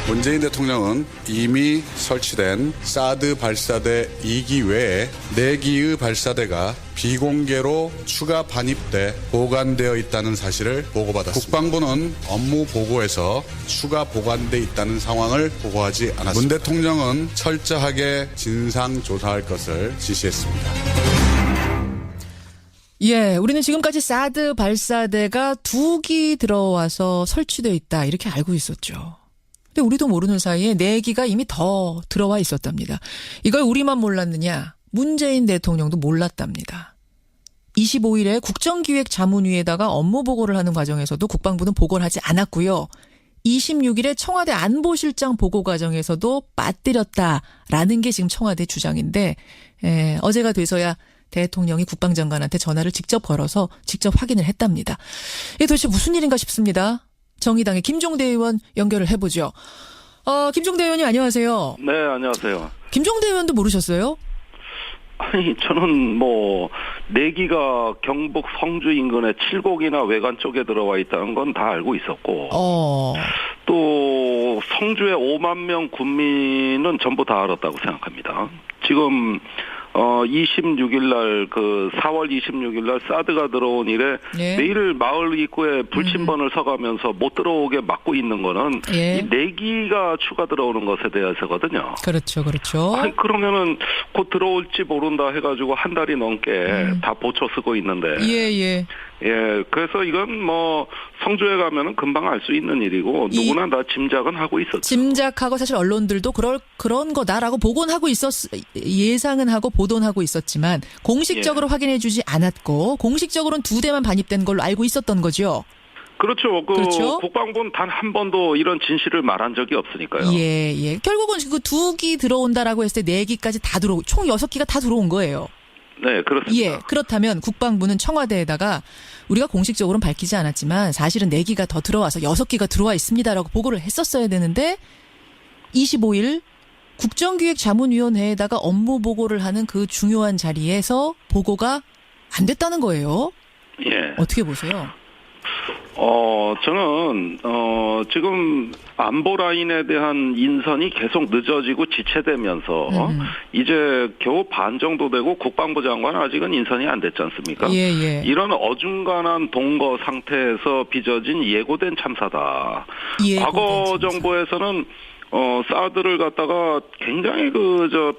문재인 대통령은 이미 설치된 사드 발사대 2기 외에 4기의 발사대가 비공개로 추가 반입돼 보관되어 있다는 사실을 보고받았습니다. 국방부는 업무 보고에서 추가 보관돼 있다는 상황을 보고하지 않았습니다. 문 대통령은 철저하게 진상조사할 것을 지시했습니다. 예, 우리는 지금까지 사드 발사대가 2기 들어와서 설치되어 있다 이렇게 알고 있었죠. 근데 우리도 모르는 사이에 4기가 이미 더 들어와 있었답니다. 이걸 우리만 몰랐느냐? 문재인 대통령도 몰랐답니다. 25일에 국정기획자문위에다가 업무 보고를 하는 과정에서도 국방부는 보고를 하지 않았고요. 26일에 청와대 안보실장 보고 과정에서도 빠뜨렸다라는 게 지금 청와대 주장인데 어제가 돼서야 대통령이 국방장관한테 전화를 직접 걸어서 직접 확인을 했답니다. 이게 도대체 무슨 일인가 싶습니다. 정의당의 김종대 의원 연결을 해보죠. 김종대 의원님 안녕하세요. 네, 안녕하세요. 김종대 의원도 모르셨어요? 아니, 저는 4기가 경북 성주 인근의 칠곡이나 외관 쪽에 들어와 있다는 건 다 알고 있었고, 또 성주의 5만 명 군민은 전부 다 알았다고 생각합니다. 지금 26일 날 4월 26일 날 사드가 들어온 이래 매일 마을 입구에 불침번을 서가면서 못 들어오게 막고 있는 거는 이 4기가 추가 들어오는 것에 대해서거든요. 그렇죠, 그렇죠. 아니, 그러면은 곧 들어올지 모른다 해가지고 한 달이 넘게 다 보초 쓰고 있는데. 예, 그래서 이건 성주에 가면은 금방 알 수 있는 일이고 누구나 다 짐작은 하고 있었죠. 짐작하고 사실 언론들도 그런 거다라고 보고는 하고 예상은 하고 보도는 하고 있었지만 공식적으로 확인해주지 않았고 공식적으로는 2대만 반입된 걸로 알고 있었던 거죠. 그렇죠. 그렇죠? 국방부는 단 한 번도 이런 진실을 말한 적이 없으니까요. 예. 결국은 그 2기 들어온다라고 했을 때 4기까지 다 들어오고 총 6기가 다 들어온 거예요. 네, 그렇습니다. 예, 그렇다면 국방부는 청와대에다가 우리가 공식적으로는 밝히지 않았지만 사실은 4기가 더 들어와서 6기가 들어와 있습니다라고 보고를 했었어야 되는데 25일 국정기획자문위원회에다가 업무 보고를 하는 그 중요한 자리에서 보고가 안 됐다는 거예요. 예. 어떻게 보세요? 저는 지금 안보 라인에 대한 인선이 계속 늦어지고 지체되면서 이제 겨우 반 정도 되고 국방부 장관은 아직은 인선이 안 됐지 않습니까? 예. 이런 어중간한 동거 상태에서 빚어진 예고된 참사다. 과거 정부에서는 사드를 갖다가 굉장히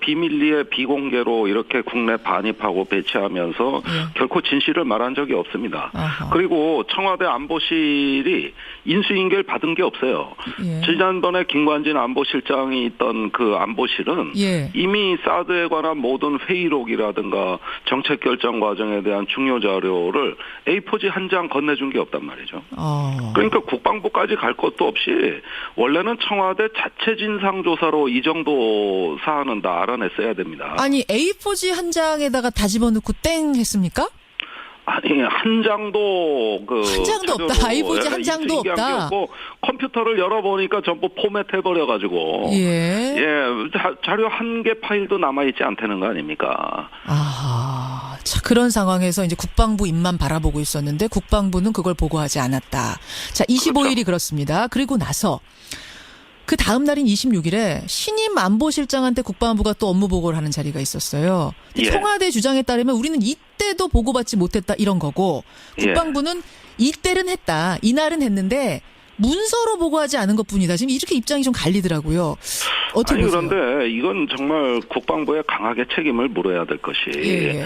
비밀리에 비공개로 이렇게 국내 반입하고 배치하면서 결코 진실을 말한 적이 없습니다. 아하. 그리고 청와대 안보실이 인수인계를 받은 게 없어요. 지난번에 김관진 안보실장이 있던 그 안보실은 이미 사드에 관한 모든 회의록이라든가 정책 결정 과정에 대한 중요 자료를 A4지 한 장 건네준 게 없단 말이죠. 그러니까 국방부까지 갈 것도 없이 원래는 청와대 자체 진상조사로 이 정도 사안은 다 알아냈어야 됩니다. 아니 A4지 한 장에다가 다 집어넣고 땡 했습니까? 아니 한 장도 한 장도 없다. A4지 한 장도 없다. 컴퓨터를 열어보니까 전부 포맷해버려가지고 자료 한 개 파일도 남아있지 않다는 거 아닙니까? 자, 그런 상황에서 이제 국방부 입만 바라보고 있었는데 국방부는 그걸 보고하지 않았다. 자, 25일이 그렇습니다. 그리고 나서 그 다음 날인 26일에 신임 안보실장한테 국방부가 또 업무 보고를 하는 자리가 있었어요. 청와대 주장에 따르면 우리는 이때도 보고받지 못했다 이런 거고 국방부는 이때는 했다. 이날은 했는데 문서로 보고하지 않은 것뿐이다. 지금 이렇게 입장이 좀 갈리더라고요. 어떻게 보세요? 그런데 이건 정말 국방부에 강하게 책임을 물어야 될 것이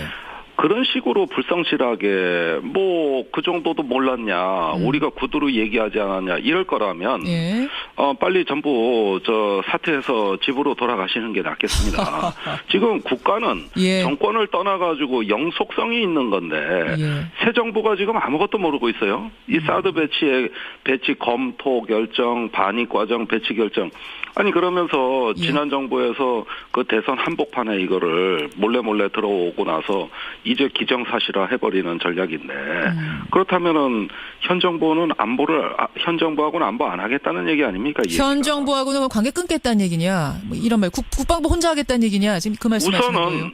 그런 식으로 불성실하게 그 정도도 몰랐냐 우리가 구두로 얘기하지 않았냐 이럴 거라면 빨리 전부 사퇴해서 집으로 돌아가시는 게 낫겠습니다. 지금 국가는 정권을 떠나가지고 영속성이 있는 건데 새 정부가 지금 아무것도 모르고 있어요. 이 사드 배치 검토 결정 반입 과정 배치 결정 아니 그러면서 지난 정부에서 그 대선 한복판에 이거를 몰래 들어오고 나서 이제 기정사실화 해버리는 전략인데 그렇다면은 현 정부하고는 안보 안 하겠다는 얘기 아닙니까? 현 정부하고는 관계 끊겠다는 얘기냐? 이런 말 국방부 혼자 하겠다는 얘기냐? 지금 그 말씀하시는 거예요? 우선은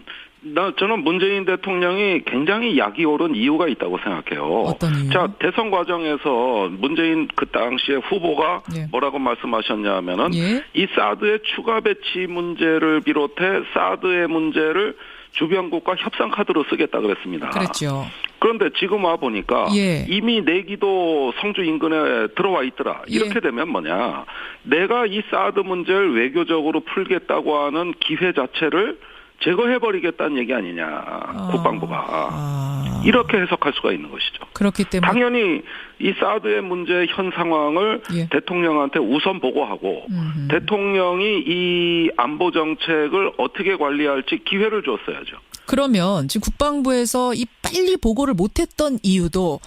저는 문재인 대통령이 굉장히 약이 오른 이유가 있다고 생각해요. 어떤 이유? 자, 대선 과정에서 문재인 그 당시에 후보가 예. 뭐라고 말씀하셨냐면은 예. 이 사드의 추가 배치 문제를 비롯해 사드의 문제를 주변국과 협상 카드로 쓰겠다 그랬습니다. 그랬죠. 그런데 지금 와 보니까 예. 이미 내기도 성주 인근에 들어와 있더라. 이렇게 예. 되면 뭐냐? 내가 이 사드 문제를 외교적으로 풀겠다고 하는 기회 자체를 제거해버리겠다는 얘기 아니냐. 국방부가. 이렇게 해석할 수가 있는 것이죠. 그렇기 때문에. 당연히 이 사드의 문제 현 상황을 예. 대통령한테 우선 보고하고 대통령이 이 안보 정책을 어떻게 관리할지 기회를 줬어야죠. 그러면 지금 국방부에서 이 빨리 보고를 못했던 이유도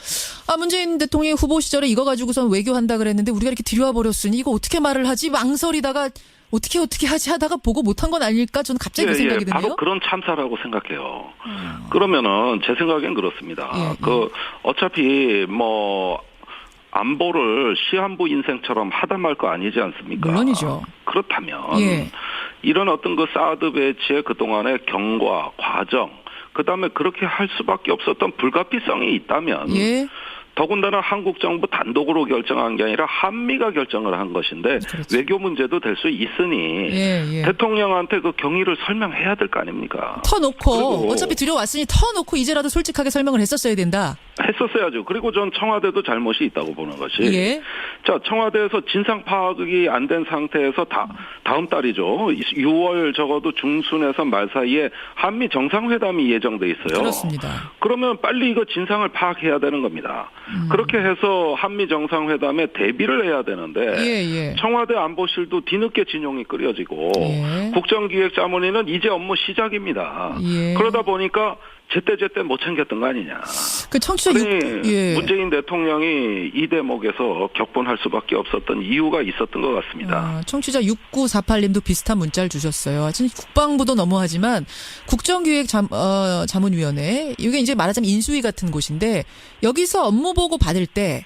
문재인 대통령이 후보 시절에 이거 가지고선 외교한다 그랬는데 우리가 이렇게 들여와 버렸으니 이거 어떻게 말을 하지 망설이다가 어떻게 하지 하다가 보고 못한 건 아닐까 저는 갑자기 그 생각이 드네요. 바로 그런 참사라고 생각해요. 그러면은 제 생각엔 그렇습니다. 어차피 뭐 안보를 시한부 인생처럼 하다 말 거 아니지 않습니까? 물론이죠. 그렇다면 예. 이런 어떤 그 사드 배치의 그동안의 경과, 과정, 그다음에 그렇게 할 수밖에 없었던 불가피성이 있다면 예. 더군다나 한국 정부 단독으로 결정한 게 아니라 한미가 결정을 한 것인데 그렇죠. 외교 문제도 될 수 있으니 예. 대통령한테 그 경위를 설명해야 될 거 아닙니까? 터놓고 어차피 들여왔으니 터놓고 이제라도 솔직하게 설명을 했었어야 된다. 했었어야죠. 그리고 전 청와대도 잘못이 있다고 보는 것이. 예. 자, 청와대에서 진상 파악이 안 된 상태에서 다음 달이죠. 6월 적어도 중순에서 말 사이에 한미 정상회담이 예정돼 있어요. 그렇습니다. 그러면 빨리 이거 진상을 파악해야 되는 겁니다. 그렇게 해서 한미 정상회담에 대비를 해야 되는데 예. 청와대 안보실도 뒤늦게 진용이 끓여지고 예. 국정기획자문위는 이제 업무 시작입니다. 예. 그러다 보니까 제때 못 챙겼던 거 아니냐. 그 청취자 예. 문재인 대통령이 이 대목에서 격분할 수밖에 없었던 이유가 있었던 것 같습니다. 청취자 6948님도 비슷한 문자를 주셨어요. 지금 국방부도 너무하지만 국정기획자문위원회 이게 이제 말하자면 인수위 같은 곳인데 여기서 업무 보고 받을 때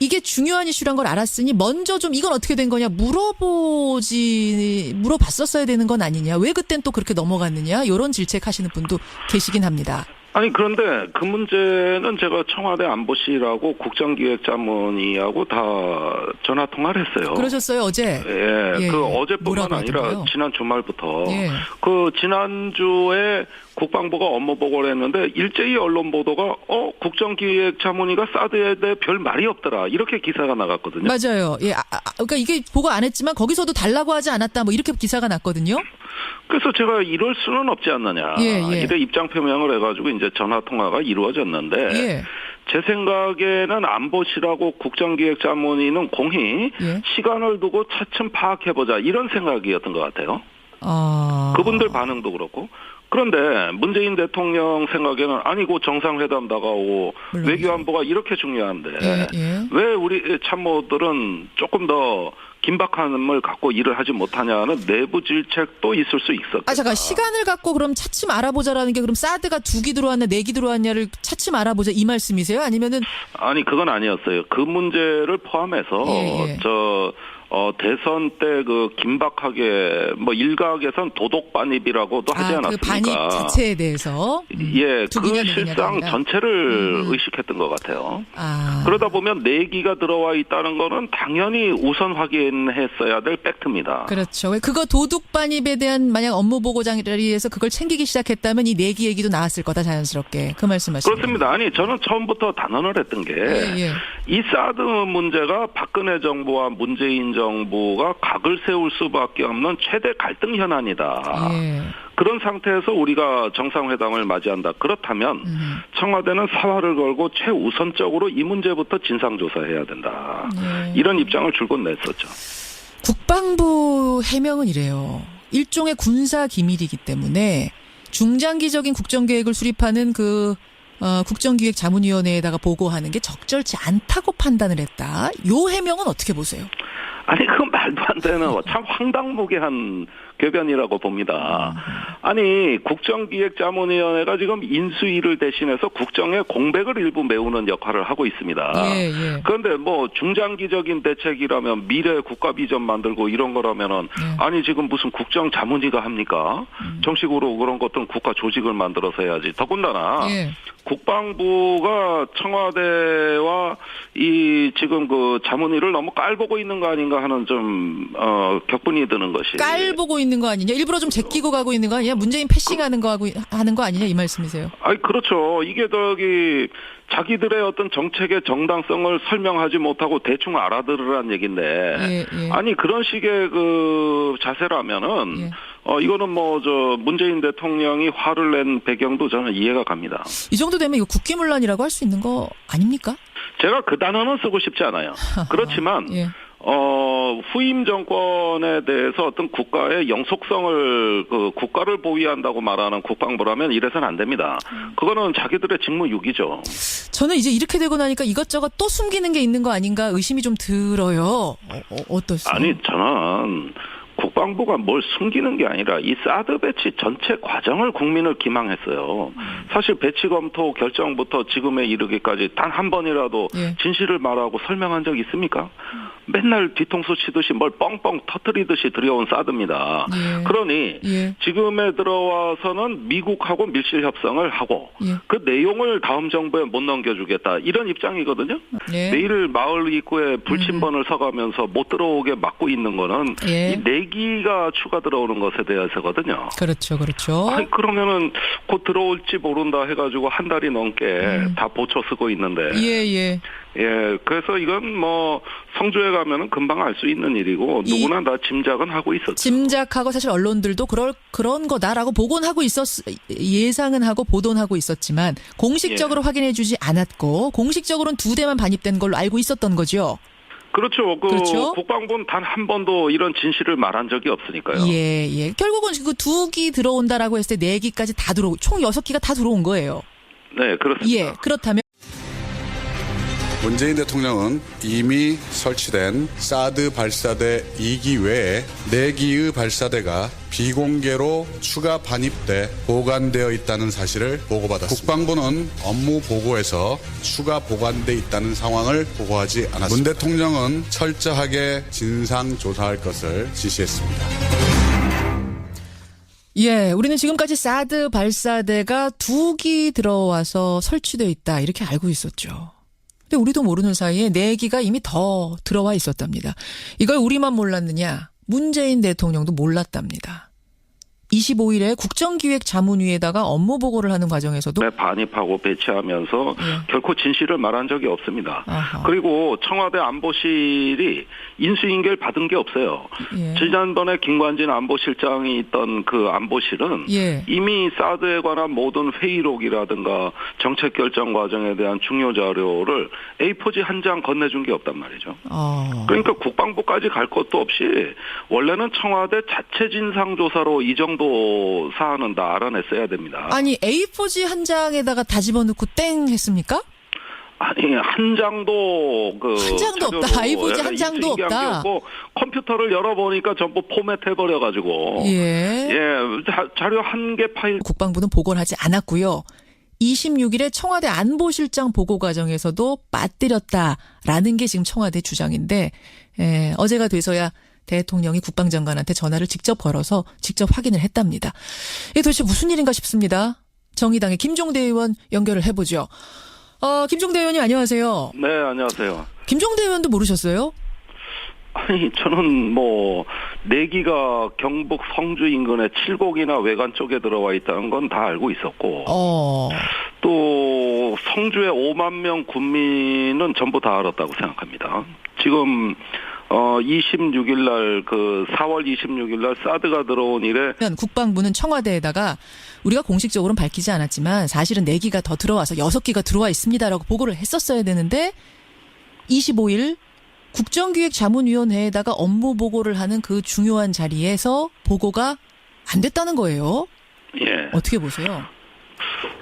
이게 중요한 이슈란 걸 알았으니 먼저 좀 이건 어떻게 된 거냐 물어봤었어야 되는 건 아니냐. 왜 그땐 또 그렇게 넘어갔느냐. 이런 질책하시는 분도 계시긴 합니다. 아니 그런데 그 문제는 제가 청와대 안보실하고 국정기획자문위하고 다 전화 통화를 했어요. 그러셨어요 어제? 예. 그 어제뿐만 아니라 하던가요? 지난 주말부터 예. 그 지난주에 국방부가 업무 보고를 했는데 일제히 언론 보도가 국정기획자문위가 사드에 대해 별 말이 없더라 이렇게 기사가 나갔거든요. 맞아요. 예, 그러니까 이게 보고 안 했지만 거기서도 달라고 하지 않았다 뭐 이렇게 기사가 났거든요. 그래서 제가 이럴 수는 없지 않느냐. 예. 이래 입장 표명을 해가지고 이제 전화 통화가 이루어졌는데 예. 제 생각에는 안보실하고 국정기획자문위는 공히 예. 시간을 두고 차츰 파악해보자 이런 생각이었던 것 같아요. 그분들 반응도 그렇고. 그런데 문재인 대통령 생각에는 아니고 정상회담 다가오고 외교안보가 이렇게 중요한데 왜 우리 참모들은 조금 더 긴박함을 갖고 일을 하지 못하냐는 내부 질책도 있을 수 있었겠다. 잠깐 시간을 갖고 그럼 차츰 알아보자라는 게 그럼 사드가 2기 들어왔냐 4기 들어왔냐를 차츰 알아보자 이 말씀이세요? 아니면은 아니 그건 아니었어요. 그 문제를 포함해서 대선 때 그 긴박하게 뭐 일각에선 도덕 반입이라고도 하지 않았습니까? 그 반입 자체에 대해서 예, 그 실상 전체를 의식했던 것 같아요. 그러다 보면 내기가 들어와 있다는 거는 당연히 우선 확인했어야 될 팩트입니다. 그렇죠. 그거 도둑 반입에 대한 만약 업무 보고 자리에서 그걸 챙기기 시작했다면 이 내기 얘기도 나왔을 거다 자연스럽게 그 말씀하시죠. 그렇습니다. 아니 저는 처음부터 단언을 했던 게 이 사드 문제가 박근혜 정부와 문재인 정부가 각을 세울 수밖에 없는 최대 갈등 현안이다. 그런 상태에서 우리가 정상회담을 맞이한다. 그렇다면 청와대는 사활을 걸고 최우선적으로 이 문제부터 진상조사해야 된다. 이런 입장을 줄곧 냈었죠. 국방부 해명은 이래요. 일종의 군사 기밀이기 때문에 중장기적인 국정계획을 수립하는 국정기획자문위원회에다가 보고하는 게 적절치 않다고 판단을 했다. 요 해명은 어떻게 보세요? 아니 그건 말도 안 되는 참 황당무계한 궤변이라고 봅니다. 아니 국정기획자문위원회가 지금 인수위를 대신해서 국정의 공백을 일부 메우는 역할을 하고 있습니다. 예, 예. 그런데 뭐 중장기적인 대책이라면 미래 국가 비전 만들고 이런 거라면은 아니 지금 무슨 국정자문위가 합니까? 정식으로 그런 것들은 국가 조직을 만들어서 해야지. 더군다나 예. 국방부가 청와대와 이 지금 그 자문위를 너무 깔보고 있는 거 아닌가 하는 좀 격분이 드는 것이. 깔보고 있는 거 아니냐? 일부러 좀 제끼고 가고 있는 거 아니냐? 문재인 패싱하는 거 하는 거 아니냐? 이 말씀이세요? 아니 그렇죠. 이게 저기 자기들의 어떤 정책의 정당성을 설명하지 못하고 대충 알아들으라는 얘긴데. 예, 예. 아니 그런 식의 그 자세라면은. 예. 이거는 뭐, 문재인 대통령이 화를 낸 배경도 저는 이해가 갑니다. 이 정도 되면 이거 국기문란이라고 할 수 있는 거 아닙니까? 제가 그 단어는 쓰고 싶지 않아요. 그렇지만, 예. 후임 정권에 대해서 어떤 국가의 영속성을, 국가를 보위한다고 말하는 국방부라면 이래서는 안 됩니다. 그거는 자기들의 직무유기죠. 저는 이제 이렇게 되고 나니까 이것저것 또 숨기는 게 있는 거 아닌가 의심이 좀 들어요. 어떠세요? 아니, 저는, 국방부가 뭘 숨기는 게 아니라 이 사드 배치 전체 과정을 국민을 기망했어요. 사실 배치 검토 결정부터 지금에 이르기까지 단 한 번이라도 예. 진실을 말하고 설명한 적 있습니까? 맨날 뒤통수 치듯이 뭘 뻥뻥 터뜨리듯이 들여온 사드입니다. 예. 그러니 예. 지금에 들어와서는 미국하고 밀실 협상을 하고 예. 그 내용을 다음 정부에 못 넘겨주겠다 이런 입장이거든요. 예. 내일 마을 입구에 불침번을 서가면서 못 들어오게 막고 있는 거는 예. 이 내기가 추가 들어오는 것에 대해서거든요. 그렇죠, 그렇죠. 아니, 그러면은 곧 들어올지 모른다 해가지고 한 달이 넘게 다 보초 쓰고 있는데. 예. 예, 그래서 이건 뭐 성주에 가면은 금방 알 수 있는 일이고 누구나 다 짐작은 하고 있었죠. 짐작하고 사실 언론들도 그런 거다라고 보고는 하고 예상은 하고 보도는 하고 있었지만 공식적으로 확인해주지 않았고 공식적으로는 2대만 반입된 걸로 알고 있었던 거죠. 그렇죠. 그렇죠? 국방부는 단 한 번도 이런 진실을 말한 적이 없으니까요. 예. 결국은 그 2기 들어온다라고 했을 때 4기까지 다 총 6기가 다 들어온 거예요. 네, 그렇습니다. 예. 그렇다면 문재인 대통령은 이미 설치된 사드 발사대 2기 외에 4기의 발사대가 비공개로 추가 반입돼 보관되어 있다는 사실을 보고받았습니다. 국방부는 업무 보고에서 추가 보관돼 있다는 상황을 보고하지 않았습니다. 문 대통령은 철저하게 진상 조사할 것을 지시했습니다. 예, 우리는 지금까지 사드 발사대가 2기 들어와서 설치되어 있다 이렇게 알고 있었죠. 근데 우리도 모르는 사이에 4기가 이미 더 들어와 있었답니다. 이걸 우리만 몰랐느냐? 문재인 대통령도 몰랐답니다. 25일에 국정기획자문위에다가 업무 보고를 하는 과정에서도 반입하고 배치하면서 결코 진실을 말한 적이 없습니다. 아하. 그리고 청와대 안보실이 인수인계를 받은 게 없어요. 예. 지난번에 김관진 안보실장이 있던 그 안보실은 예. 이미 사드에 관한 모든 회의록이라든가 정책 결정 과정에 대한 중요 자료를 A4지 한 장 건네준 게 없단 말이죠. 그러니까 국방부까지 갈 것도 없이 원래는 청와대 자체 진상조사로 이 정도 사안은 다 알아냈어야 됩니다. 아니 A4지 한 장에다가 다 집어넣고 땡 했습니까? 아니 한 장도 한 장도 없다. A4지 한 장도 없다. 컴퓨터를 열어보니까 전부 포맷해버려 가지고 예. 자료 한 개 파일. 국방부는 보고를 하지 않았고요. 26일에 청와대 안보실장 보고 과정에서도 빠뜨렸다라는 게 지금 청와대 주장인데 어제가 돼서야 대통령이 국방장관한테 전화를 직접 걸어서 직접 확인을 했답니다. 이게 도대체 무슨 일인가 싶습니다. 정의당의 김종대 의원 연결을 해보죠. 김종대 의원님 안녕하세요. 네, 안녕하세요. 김종대 의원도 모르셨어요? 아니, 저는 4기가 경북 성주 인근의 칠곡이나 외관 쪽에 들어와 있다는 건 다 알고 있었고, 또 성주의 5만 명 군민은 전부 다 알았다고 생각합니다. 지금 26일 날 4월 26일 날 사드가 들어온 이래 국방부는 청와대에다가 우리가 공식적으로는 밝히지 않았지만 사실은 4기가 더 들어와서 6기가 들어와 있습니다라고 보고를 했었어야 되는데 25일 국정기획자문위원회에다가 업무 보고를 하는 그 중요한 자리에서 보고가 안 됐다는 거예요. 예. 어떻게 보세요?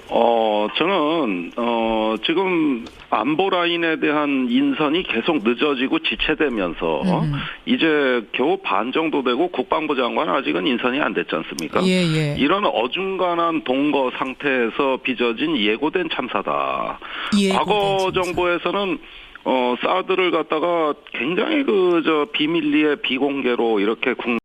저는, 지금 안보 라인에 대한 인선이 계속 늦어지고 지체되면서, 이제 겨우 반 정도 되고 국방부 장관 아직은 인선이 안 됐지 않습니까? 예, 예. 이런 어중간한 동거 상태에서 빚어진 예고된 참사다. 예고된 과거 참사. 정부에서는 사드를 갖다가 굉장히 비밀리에 비공개로 이렇게